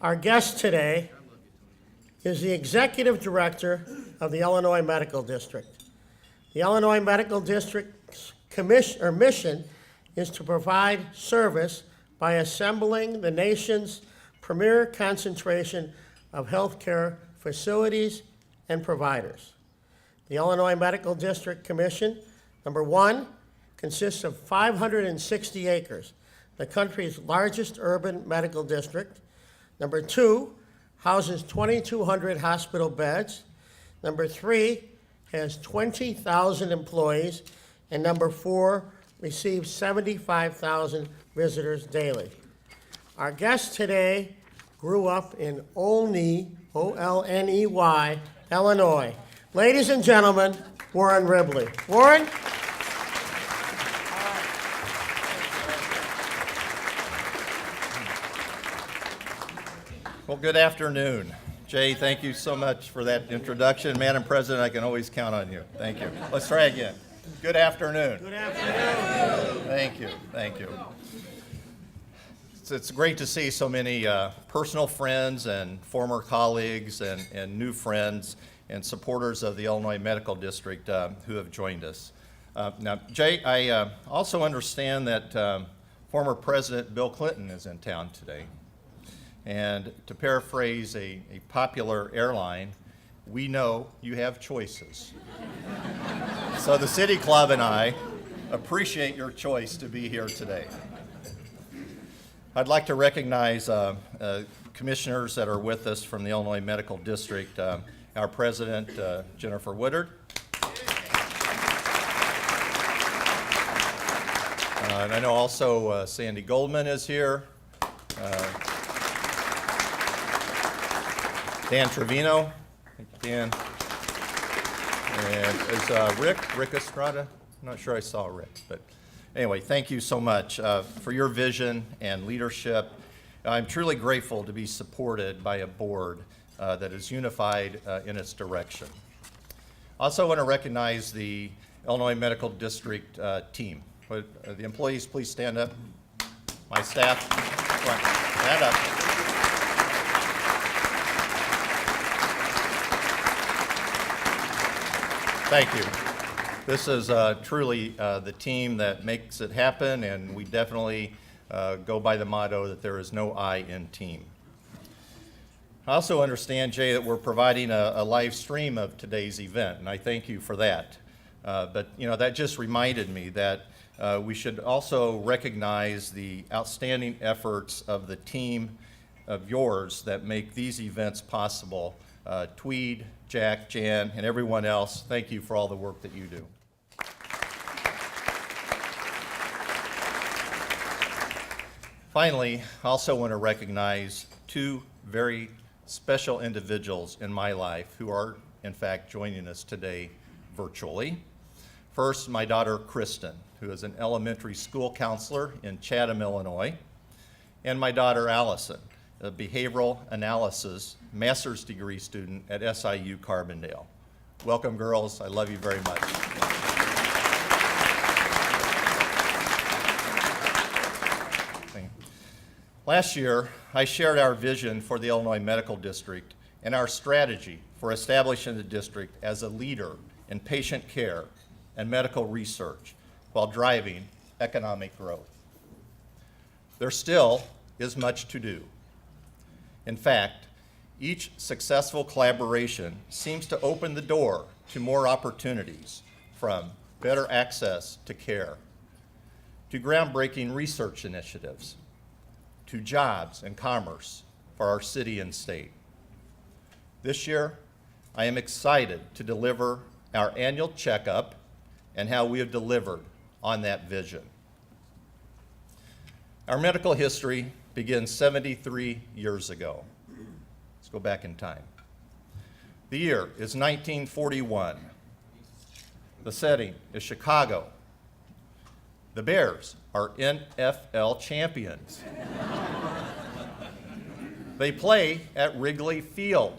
Our guest today is the Executive Director of the Illinois Medical District. The Illinois Medical District's mission is to provide service by assembling the nation's premier concentration of healthcare facilities and providers. The Illinois Medical District Commission, number one, consists of 560 acres, the country's largest urban medical district. Number two, houses 2,200 hospital beds. Number three, has 20,000 employees. And number four, receives 75,000 visitors daily. Our guest today grew up in Olney, O-L-N-E-Y, Illinois. Ladies and gentlemen, Warren Ribley. Warren? Well, good afternoon. Jay, thank you so much for that introduction. Madam President, I can always count on you. Thank you. Let's try again. Good afternoon. Good afternoon. Thank you. It's great to see so many personal friends and former colleagues and new friends and supporters of the Illinois Medical District who have joined us. Now, Jay, I also understand that former President Bill Clinton is in town today. And to paraphrase a popular airline, we know you have choices. So the City Club and I appreciate your choice to be here today. I'd like to recognize commissioners that are with us from the Illinois Medical District. Our president, Jennifer Woodard. And I know also Sandy Goldman is here. Dan Trevino. Thank you, Dan. And is Rick Estrada? I'm not sure I saw Rick, but anyway, thank you so much for your vision and leadership. I'm truly grateful to be supported by a board that is unified in its direction. I also want to recognize the Illinois Medical District team. Would the employees please stand up? My staff, stand up. Thank you. This is truly the team that makes it happen, and we definitely go by the motto that there is no I in team. I also understand, Jay, that we're providing a live stream of today's event, and I thank you for that. But that just reminded me that we should also recognize the outstanding efforts of the team of yours that make these events possible. Tweed, Jack, Jan, and everyone else, thank you for all the work that you do. Finally, I also want to recognize two very special individuals in my life who are, in fact, joining us today virtually. First, my daughter, Kristen, who is an elementary school counselor in Chatham, Illinois, and my daughter, Allison, a behavioral analysis master's degree student at SIU Carbondale. Welcome, girls. I love you very much. Last year, I shared our vision for the Illinois Medical District and our strategy for establishing the district as a leader in patient care and medical research while driving economic growth. There still is much to do. In fact, each successful collaboration seems to open the door to more opportunities, from better access to care, to groundbreaking research initiatives, to jobs and commerce for our city and state. This year, I am excited to deliver our annual checkup and how we have delivered on that vision. Our medical history begins 73 years ago. Let's go back in time. The year is 1941. The setting is Chicago. The Bears are NFL champions. They play at Ribley Field.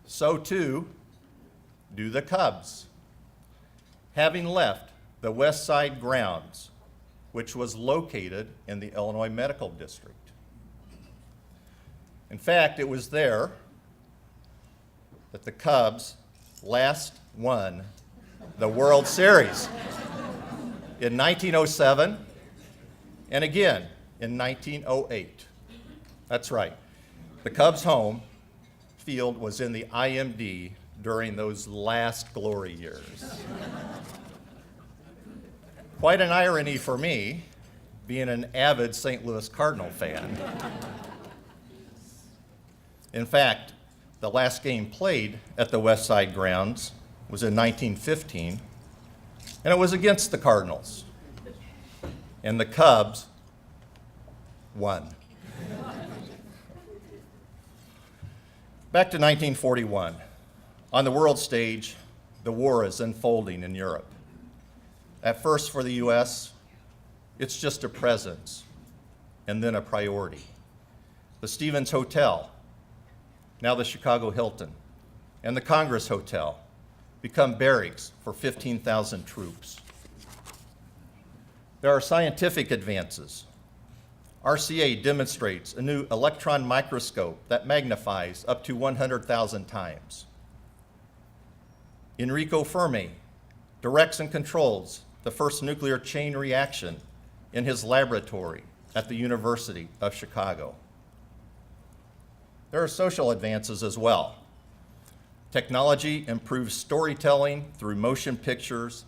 So too do the Cubs. Having left the West Side grounds, which was located in the Illinois Medical District. In fact, it was there that the Cubs last won the World Series in 1907 and again in 1908. That's right. The Cubs' home field was in the IMD during those last glory years. Quite an irony for me, being an avid St. Louis Cardinal fan. In fact, the last game played at the West Side grounds was in 1915, and it was against the Cardinals. And the Cubs won. Back to 1941. On the world stage, the war is unfolding in Europe. At first for the US, it's just a presence and then a priority. The Stevens Hotel, now the Chicago Hilton, and the Congress Hotel become barracks for 15,000 troops. There are scientific advances. RCA demonstrates a new electron microscope that magnifies up to 100,000 times. Enrico Fermi directs and controls the first nuclear chain reaction in his laboratory at the University of Chicago. There are social advances as well. Technology improves storytelling through motion pictures,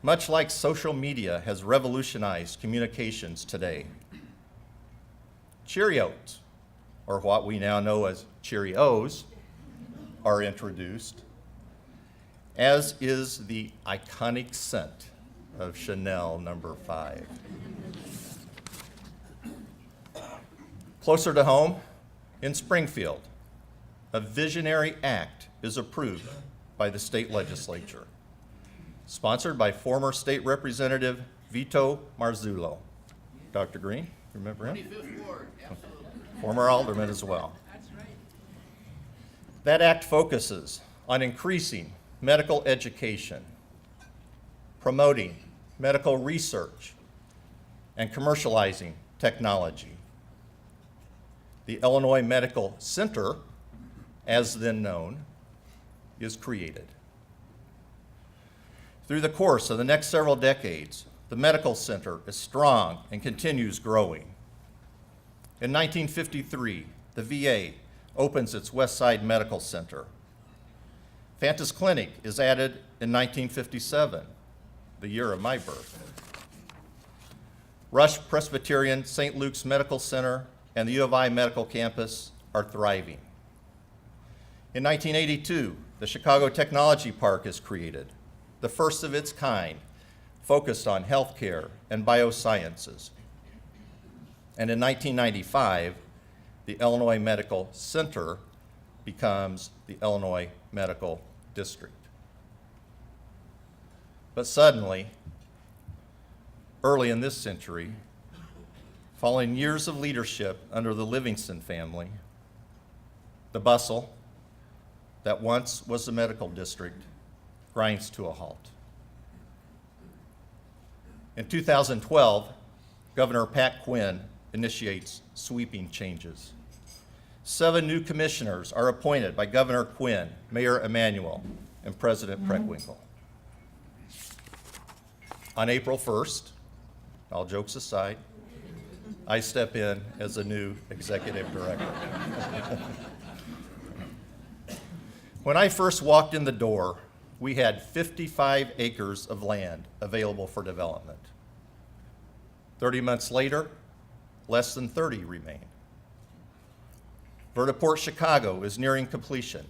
much like social media has revolutionized communications today. Cheerios, or what we now know as Cheerios, are introduced, as is the iconic scent of Chanel No. 5. Closer to home, in Springfield, a visionary act is approved by the state legislature, sponsored by former state representative Vito Marzullo. Dr. Green, remember him? 25th Ward, absolutely. Former alderman as well. That's right. That act focuses on increasing medical education, promoting medical research, and commercializing technology. The Illinois Medical Center, as then known, is created. Through the course of the next several decades, the medical center is strong and continues growing. In 1953, the VA opens its West Side Medical Center. Fanta's Clinic is added in 1957, the year of my birth. Rush Presbyterian St. Luke's Medical Center and the U of I Medical Campus are thriving. In 1982, the Chicago Technology Park is created, the first of its kind, focused on healthcare and biosciences. And in 1995, the Illinois Medical Center becomes the Illinois Medical District. But suddenly, early in this century, following years of leadership under the Livingston family, the bustle that once was the medical district grinds to a halt. In 2012, Governor Pat Quinn initiates sweeping changes. 7 new commissioners are appointed by Governor Quinn, Mayor Emanuel, and President Preckwinkle. On April 1st, all jokes aside, I step in as a new executive director. When I first walked in the door, we had 55 acres of land available for development. 30 months later, less than 30 remain. Vertiport Chicago is nearing completion.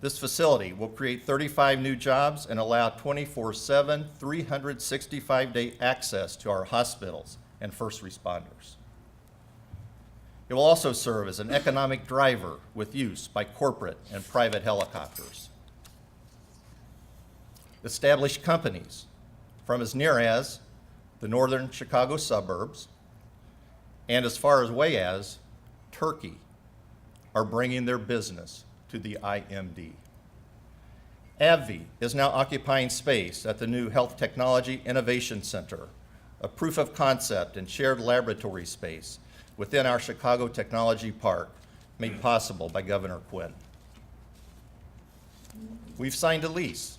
This facility will create 35 new jobs and allow 24/7, 365-day access to our hospitals and first responders. It will also serve as an economic driver with use by corporate and private helicopters. Established companies from as near as the northern Chicago suburbs and as far away as Turkey are bringing their business to the IMD. AbbVie is now occupying space at the new Health Technology Innovation Center, a proof of concept and shared laboratory space within our Chicago Technology Park made possible by Governor Quinn. We've signed a lease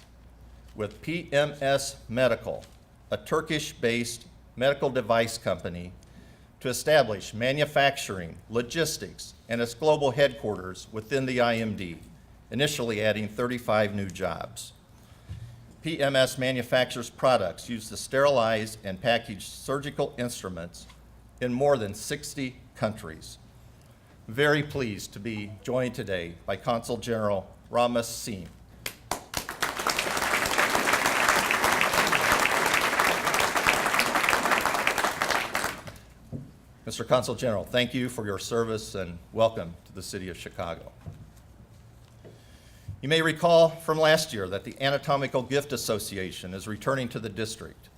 with PMS Medical, a Turkish-based medical device company, to establish manufacturing, logistics, and its global headquarters within the IMD, initially adding 35 new jobs. PMS manufactures products used to sterilize and package surgical instruments in more than 60 countries. Very pleased to be joined today by Consul General Ramas Singh. Mr. Consul General, thank you for your service and welcome to the City of Chicago. You may recall from last year that the Anatomical Gift Association is returning to the district.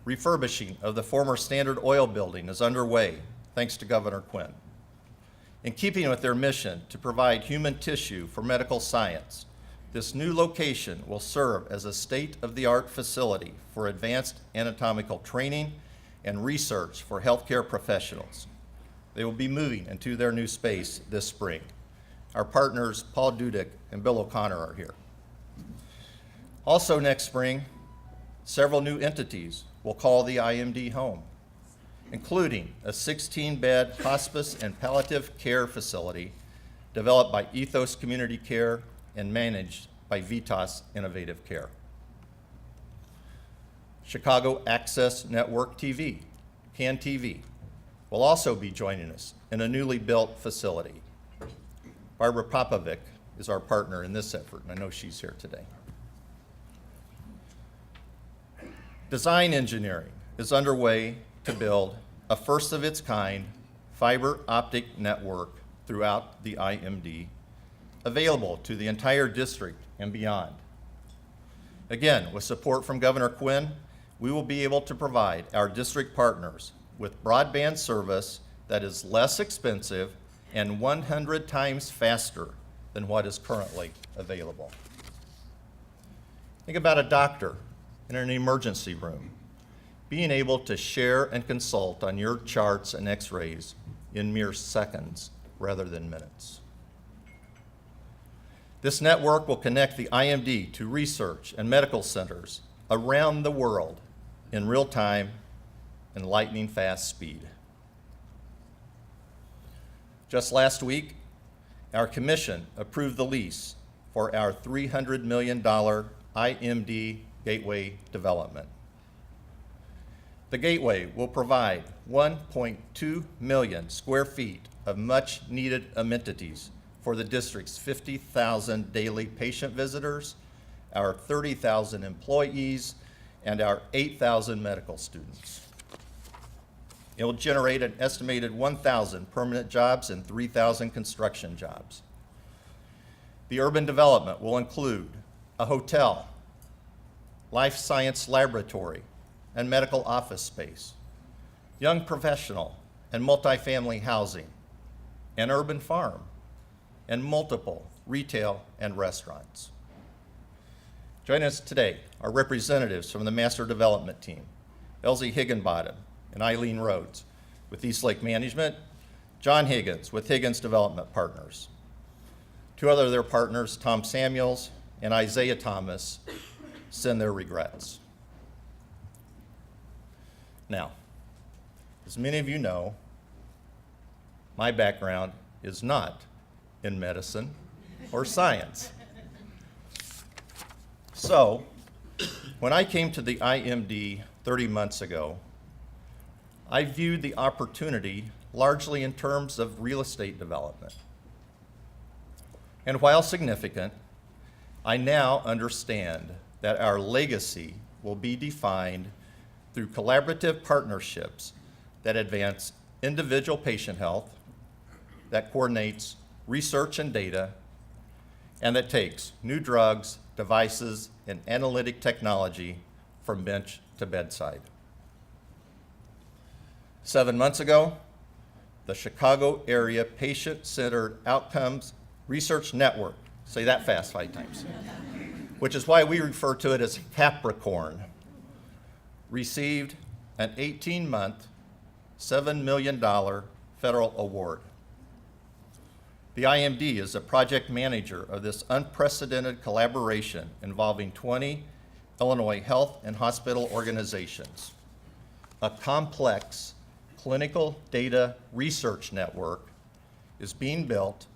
Refurbishing of the former Standard Oil building is underway, thanks to Governor Quinn. In keeping with their mission to provide human tissue for medical science, this new location will serve as a state-of-the-art facility for advanced anatomical training and research for healthcare professionals. They will be moving into their new space this spring. Our partners, Paul Dudek and Bill O'Connor, are here. Also next spring, several new entities will call the IMD home, including a 16-bed hospice and palliative care facility developed by Ethos Community Care and managed by Vitas Innovative Care. Chicago Access Network TV, CAN TV, will also be joining us in a newly built facility. Barbara Popovic is our partner in this effort, and I know she's here today. Design engineering is underway to build a first-of-its-kind fiber optic network throughout the IMD, available to the entire district and beyond. Again, with support from Governor Quinn, we will be able to provide our district partners with broadband service that is less expensive and 100 times faster than what is currently available. Think about a doctor in an emergency room being able to share and consult on your charts and x-rays in mere seconds rather than minutes. This network will connect the IMD to research and medical centers around the world in real time and lightning fast speed. Just last week, our commission approved the lease for our $300 million IMD Gateway development. The Gateway will provide 1.2 million square feet of much needed amenities for the district's 50,000 daily patient visitors, our 30,000 employees, and our 8,000 medical students. It will generate an estimated 1,000 permanent jobs and 3,000 construction jobs. The urban development will include a hotel, life science laboratory, and medical office space, young professional and multifamily housing, an urban farm, and multiple retail and restaurants. Joining us today are representatives from the Master Development Team, Elsie Higginbottom and Eileen Rhodes with Eastlake Management, John Higgins with Higgins Development Partners. Two other of their partners, Tom Samuels and Isaiah Thomas, send their regrets. Now, as many of you know, my background is not in medicine or science. So, when I came to the IMD 30 months ago, I viewed the opportunity largely in terms of real estate development. And while significant, I now understand that our legacy will be defined through collaborative partnerships that advance individual patient health, that coordinates research and data, and that takes new drugs, devices, and analytic technology from bench to bedside. 7 months ago, the Chicago Area Patient-Centered Outcomes Research Network, say that fast 5 times, which is why we refer to it as Capricorn, received an 18-month, $7 million federal award. The IMD is a project manager of this unprecedented collaboration involving 20 Illinois health and hospital organizations. A complex clinical data research network is being built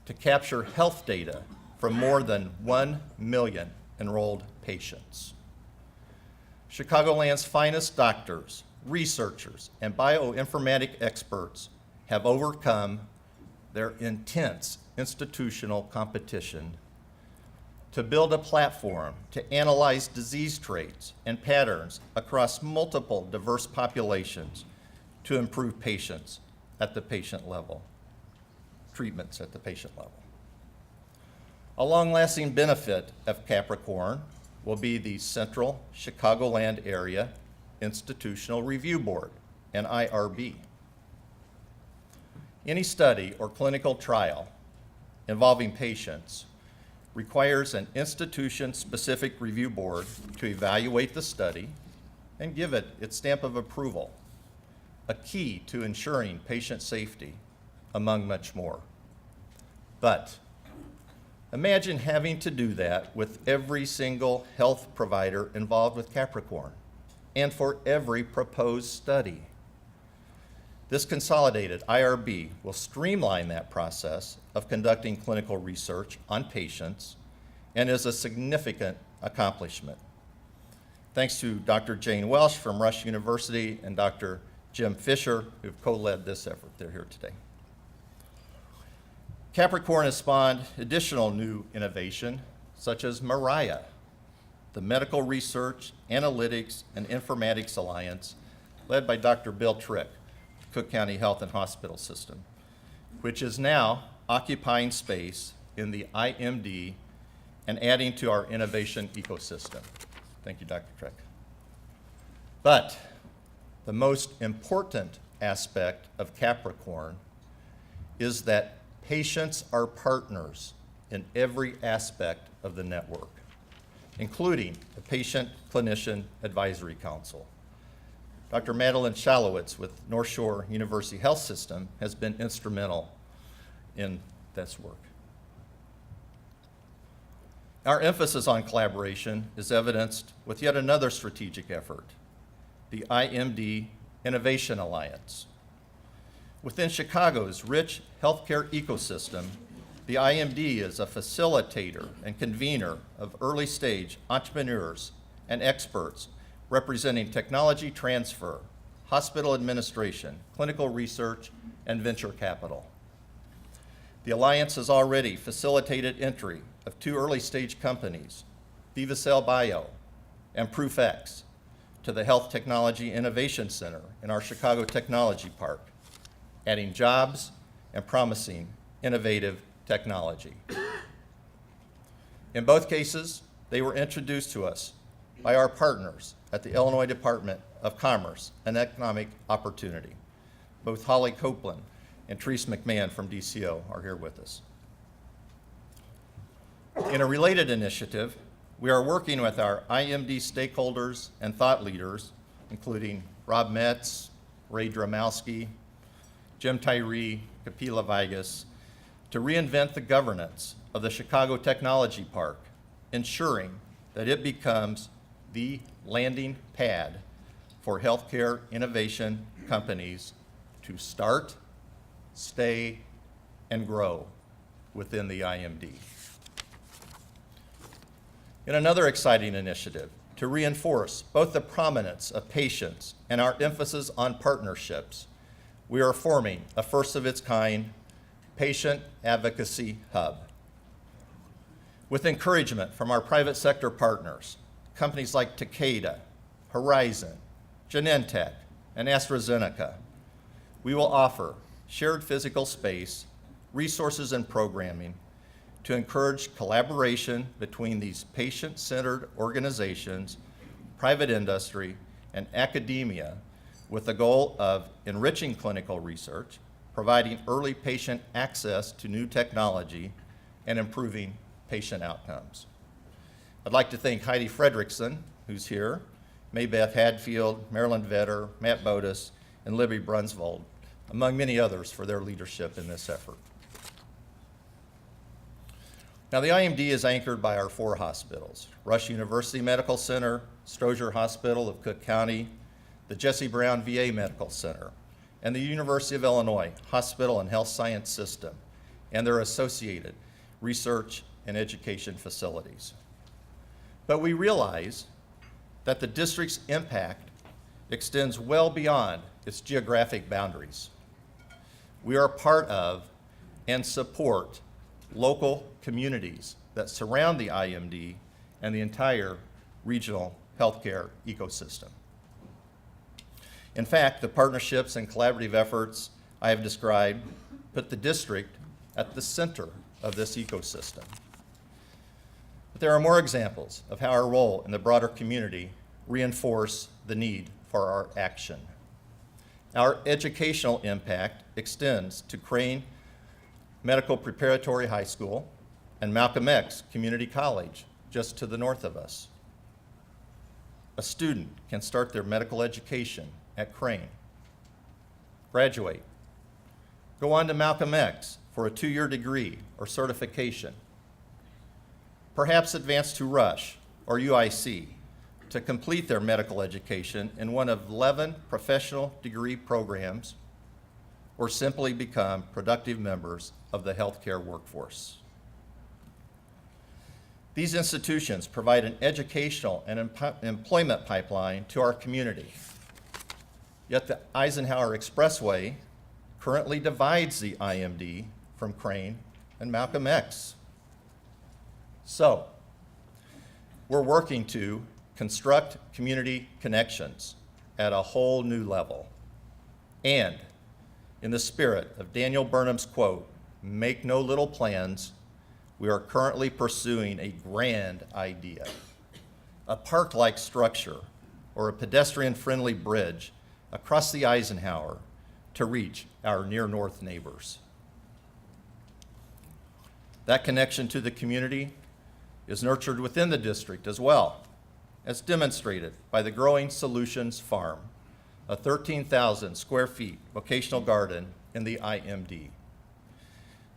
to capture health data from more than 1 million enrolled patients. Chicagoland's finest doctors, researchers, and bioinformatic experts have overcome their intense institutional competition to build a platform to analyze disease traits and patterns across multiple diverse populations to improve patients at the patient level, treatments at the patient level. A long-lasting benefit of Capricorn will be the Central Chicagoland Area Institutional Review Board, an IRB. Any study or clinical trial involving patients requires an institution-specific review board to evaluate the study and give it its stamp of approval, a key to ensuring patient safety, among much more. But imagine having to do that with every single health provider involved with Capricorn and for every proposed study. This consolidated IRB will streamline that process of conducting clinical research on patients and is a significant accomplishment. Thanks to Dr. Jane Welsh from Rush University and Dr. Jim Fisher, who've co-led this effort. They're here today. Capricorn has spawned additional new innovation, such as Mariah, the Medical Research, Analytics, and Informatics Alliance, led by Dr. Bill Trick, Cook County Health and Hospital System, which is now occupying space in the IMD and adding to our innovation ecosystem. Thank you, Dr. Trick. But the most important aspect of Capricorn is that patients are partners in every aspect of the network, including the Patient Clinician Advisory Council. Dr. Madeline Shalowitz with North Shore University Health System has been instrumental in this work. Our emphasis on collaboration is evidenced with yet another strategic effort, the IMD Innovation Alliance. Within Chicago's rich healthcare ecosystem, the IMD is a facilitator and convener of early-stage entrepreneurs and experts representing technology transfer, hospital administration, clinical research, and venture capital. The Alliance has already facilitated entry of 2 early-stage companies, Vivacell Bio and ProofX, to the Health Technology Innovation Center in our Chicago Technology Park, adding jobs and promising innovative technology. In both cases, they were introduced to us by our partners at the Illinois Department of Commerce and Economic Opportunity. Both Holly Copeland and Therese McMahon from DCO are here with us. In a related initiative, we are working with our IMD stakeholders and thought leaders, including Rob Metz, Ray Dramowski, Jim Tyree, Kapila Vigas, to reinvent the governance of the Chicago Technology Park, ensuring that it becomes the landing pad for healthcare innovation companies to start, stay, and grow within the IMD. In another exciting initiative to reinforce both the prominence of patients and our emphasis on partnerships, we are forming a first-of-its-kind patient advocacy hub. With encouragement from our private sector partners, companies like Takeda, Horizon, Genentech, and AstraZeneca, we will offer shared physical space, resources, and programming to encourage collaboration between these patient-centered organizations, private industry, and academia with the goal of enriching clinical research, providing early patient access to new technology, and improving patient outcomes. I'd like to thank Heidi Fredrickson, who's here, Maybeth Hadfield, Marilyn Vetter, Matt Bodis, and Libby Brunsvold, among many others, for their leadership in this effort. Now, the IMD is anchored by our 4 hospitals: Rush University Medical Center, Stroger Hospital of Cook County, the Jesse Brown VA Medical Center, and the University of Illinois Hospital and Health Science System, and their associated research and education facilities. But we realize that the district's impact extends well beyond its geographic boundaries. We are part of and support local communities that surround the IMD and the entire regional healthcare ecosystem. In fact, the partnerships and collaborative efforts I have described put the district at the center of this ecosystem. But there are more examples of how our role in the broader community reinforce the need for our action. Our educational impact extends to Crane Medical Preparatory High School and Malcolm X Community College, just to the north of us. A student can start their medical education at Crane, graduate, go on to Malcolm X for a 2-year degree or certification, perhaps advance to Rush or UIC to complete their medical education in one of 11 professional degree programs, or simply become productive members of the healthcare workforce. These institutions provide an educational and employment pipeline to our community. Yet the Eisenhower Expressway currently divides the IMD from Crane and Malcolm X. So, we're working to construct community connections at a whole new level. And in the spirit of Daniel Burnham's quote, "Make no little plans," we are currently pursuing a grand idea, a park-like structure or a pedestrian-friendly bridge across the Eisenhower to reach our near-north neighbors. That connection to the community is nurtured within the district as well, as demonstrated by the Growing Solutions Farm, a 13,000 square feet vocational garden in the IMD.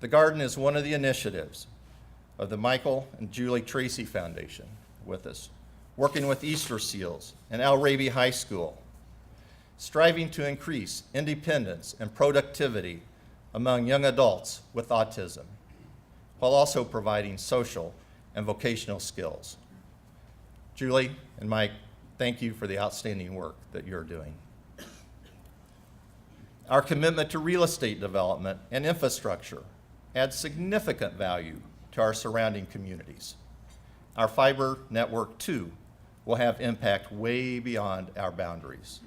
The garden is one of the initiatives of the Michael and Julie Tracy Foundation with us, working with Easter Seals and Al Raby High School, striving to increase independence and productivity among young adults with autism, while also providing social and vocational skills. Julie and Mike, thank you for the outstanding work that you're doing. Our commitment to real estate development and infrastructure adds significant value to our surrounding communities. Our fiber network, too, will have impact way beyond our boundaries.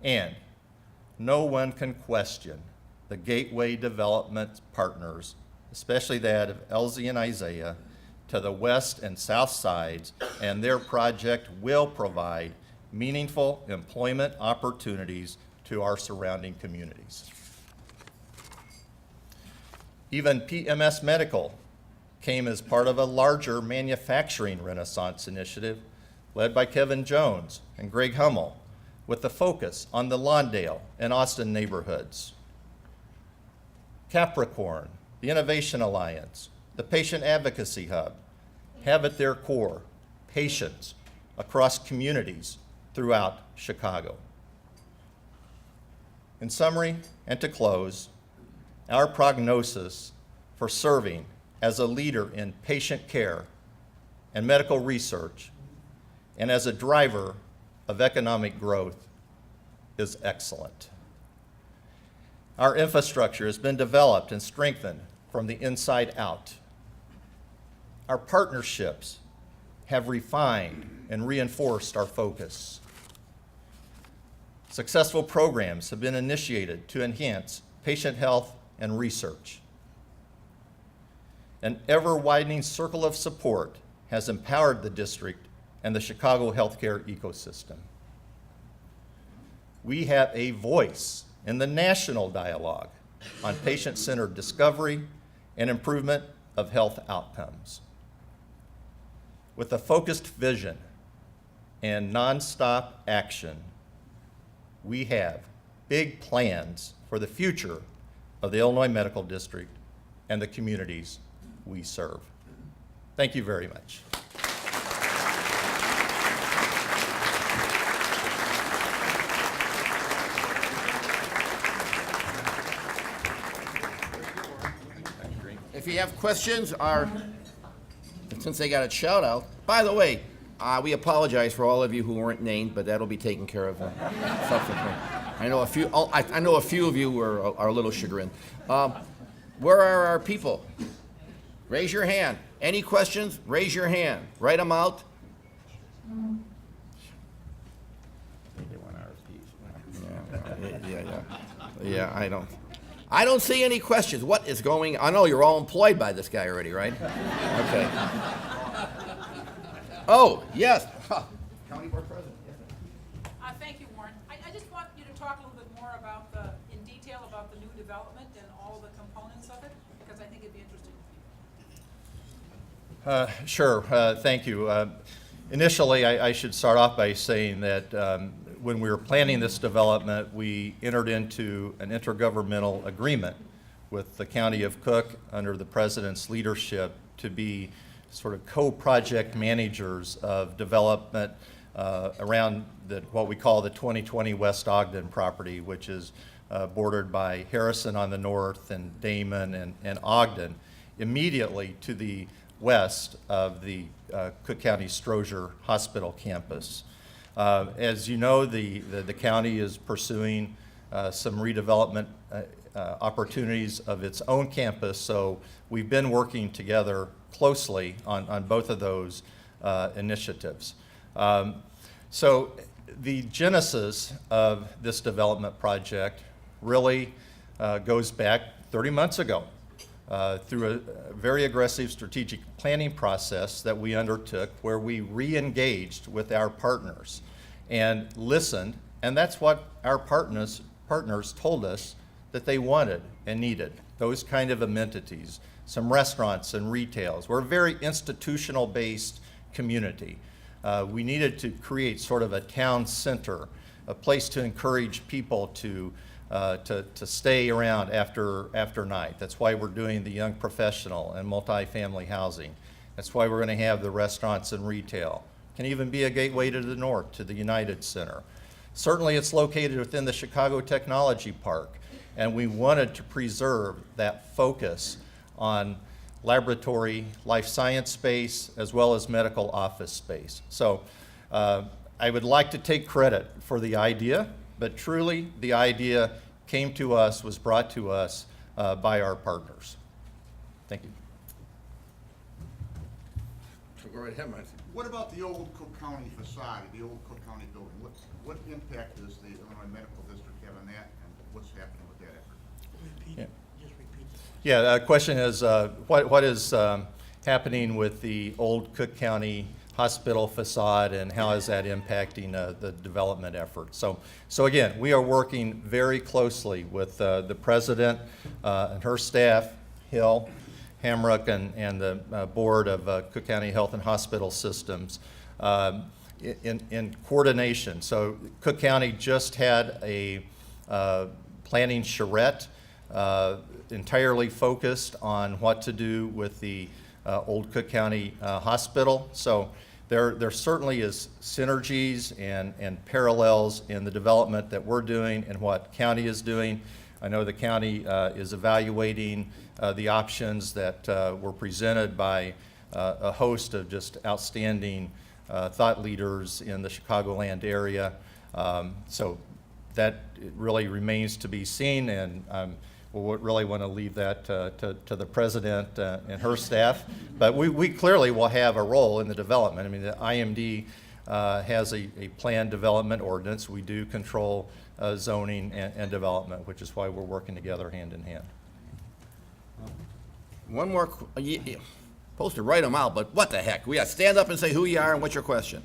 And no one can question the Gateway Development partners, especially that of Elsie and Isaiah, to the west and south sides, and their project will provide meaningful employment opportunities to our surrounding communities. Even PMS Medical came as part of a larger manufacturing renaissance initiative led by Kevin Jones and Greg Hummel, with the focus on the Lawndale and Austin neighborhoods. Capricorn, the Innovation Alliance, the Patient Advocacy Hub, have at their core patients across communities throughout Chicago. In summary, and to close, our prognosis for serving as a leader in patient care and medical research and as a driver of economic growth is excellent. Our infrastructure has been developed and strengthened from the inside out. Our partnerships have refined and reinforced our focus. Successful programs have been initiated to enhance patient health and research. An ever-widening circle of support has empowered the district and the Chicago healthcare ecosystem. We have a voice in the national dialogue on patient-centered discovery and improvement of health outcomes. With a focused vision and nonstop action, we have big plans for the future of the Illinois Medical District and the communities we serve. Thank you very much. If you have questions, since they got a shout out, by the way, we apologize for all of you who weren't named, but that'll be taken care of subsequently. I know a few of you are a little chagrined. Where are our people? Raise your hand. Any questions? Raise your hand. Write them out. Yeah, I don't see any questions. What is going? I know you're all employed by this guy already, right? Okay. Oh, yes. County Board President. Thank you, Warren. I just want you to talk a little bit more about in detail about the new development and all the components of it, because I think it'd be interesting. Sure, thank you. Initially, I should start off by saying that when we were planning this development, we entered into an intergovernmental agreement with the County of Cook under the President's leadership to be sort of co-project managers of development around what we call the 2020 West Ogden property, which is bordered by Harrison on the north and Damon and Ogden, immediately to the west of the Cook County Stroger Hospital campus. As you know, the county is pursuing some redevelopment opportunities of its own campus, so we've been working together closely on both of those initiatives. So the genesis of this development project really goes back 30 months ago through a very aggressive strategic planning process that we undertook where we re-engaged with our partners and listened, and that's what our partners told us that they wanted and needed, those kind of amenities, some restaurants and retails. We're a very institutional-based community. We needed to create sort of a town center, a place to encourage people to stay around after night. That's why we're doing the young professional and multifamily housing. That's why we're going to have the restaurants and retail. Can even be a gateway to the north, to the United Center. Certainly it's located within the Chicago Technology Park, and we wanted to preserve that focus on laboratory, life science space, as well as medical office space. So I would like to take credit for the idea, but truly the idea came to us, was brought to us by our partners. Thank you. So go right ahead, Mike. What about the old Cook County facade, the old Cook County building? What impact does the Illinois Medical District have on that, and what's happening with that effort? Yeah. Just repeat. Yeah, the question is, what is happening with the old Cook County hospital facade, and how is that impacting the development effort? So again, we are working very closely with the president and her staff, Hill, Hamrock, and the board of Cook County Health and Hospital Systems in coordination. So Cook County just had a planning charrette entirely focused on what to do with the old Cook County Hospital. So there certainly is synergies and parallels in the development that we're doing and what county is doing. I know the county is evaluating the options that were presented by a host of just outstanding thought leaders in the Chicagoland area. So that really remains to be seen, and we'll really want to leave that to the president and her staff. But we clearly will have a role in the development. I mean, the IMD has a planned development ordinance. We do control zoning and development, which is why we're working together hand in hand. One more, supposed to write them out, but what the heck? We got to stand up and say who you are and what's your question.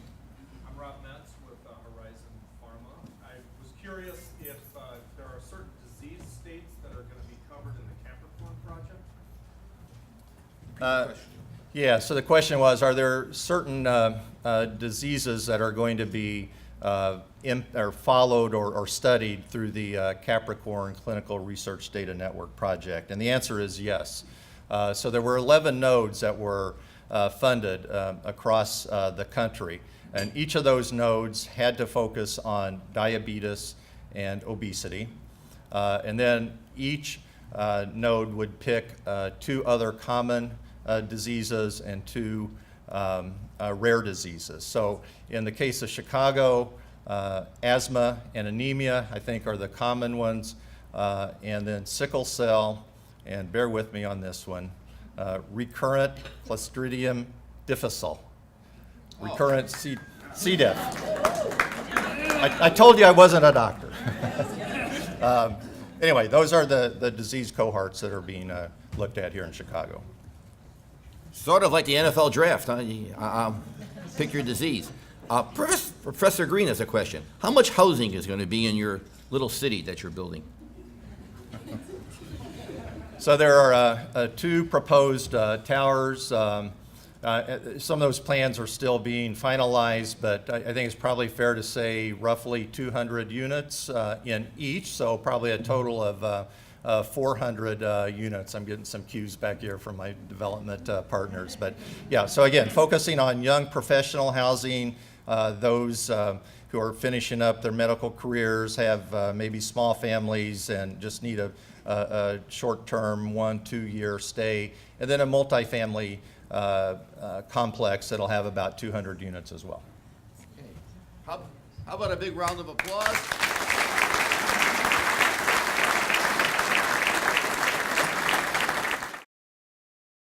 I'm Rob Metz with Horizon Pharma. I was curious if there are certain disease states that are going to be covered in the Capricorn project? Yeah, so the question was, are there certain diseases that are going to be followed or studied through the Capricorn Clinical Research Data Network project? And the answer is yes. So there were 11 nodes that were funded across the country. And each of those nodes had to focus on diabetes and obesity. And then each node would pick 2 other common diseases and 2 rare diseases. So in the case of Chicago, asthma and anemia, I think, are the common ones. And then sickle cell, and bear with me on this one, recurrent Clostridium difficile. Recurrent C. diff. I told you I wasn't a doctor. Anyway, those are the disease cohorts that are being looked at here in Chicago. Sort of like the NFL draft, huh? Pick your disease. Professor Green has a question. How much housing is going to be in your little city that you're building? So there are 2 proposed towers. Some of those plans are still being finalized, but I think it's probably fair to say roughly 200 units in each, so probably a total of 400 units. I'm getting some cues back here from my development partners. But yeah, so again, focusing on young professional housing, those who are finishing up their medical careers, have maybe small families and just need a short-term 1-2 year stay, and then a multifamily complex that'll have about 200 units as well. Okay. How about a big round of applause?